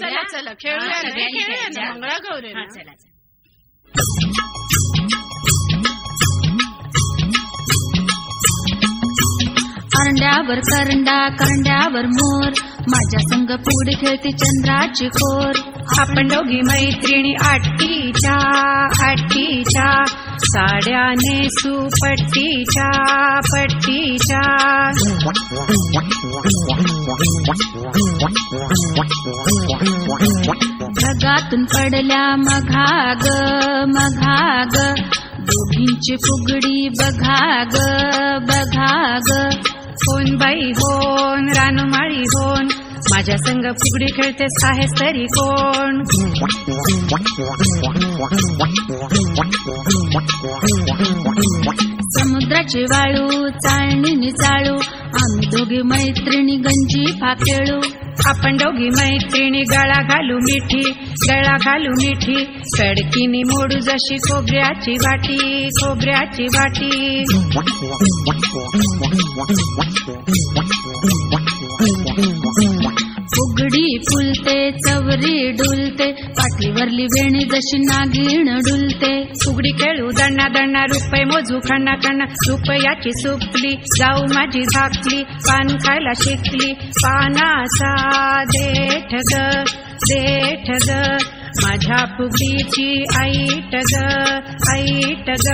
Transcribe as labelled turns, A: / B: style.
A: चला चला खेळूया ना मंगळागौरीला.
B: चला चला.
C: करंड्यावर करंडा करंड्यावर मोर, माझ्या संग पुढे खेळते चंद्राची खोर.
A: आपण दोघी मैत्रिणी आट्टीच्या आट्टीच्या, साड्या नेसू पट्टीच्या पट्टीच्या.
C: ढगातून पडल्या मघाग मघाग, दोघींची फुगडी बघाग बघाग.
A: होन बाई होन रानमाळी होन, माझ्या संग फुगडी खेळतेस आहेस तरी कोण.
C: समुद्राची वाळू चाळणीने चाळू, आम्ही दोघी मैत्रिणी गंजी फाकेळू.
A: आपण दोघी मैत्रिणी गळा घालू मिठी गळा घालू मिठी, कडकीने मोडू जशी खोबऱ्याची वाटी खोबऱ्याची वाटी.
C: फुगडी फुलते चवरी डुलते, पाठीवरली वेणी जशी नागिण डुलते.
A: फुगडी खेळू दण्णा दण्णा, रुपये मोजू खण्णा खण्णा, रुपयाची सुपली जाऊ माझी झाकली. पान खायला शिकली पानाचा देठ ग देठ ग, माझ्या फुगडीची ऐट ग ऐट ग.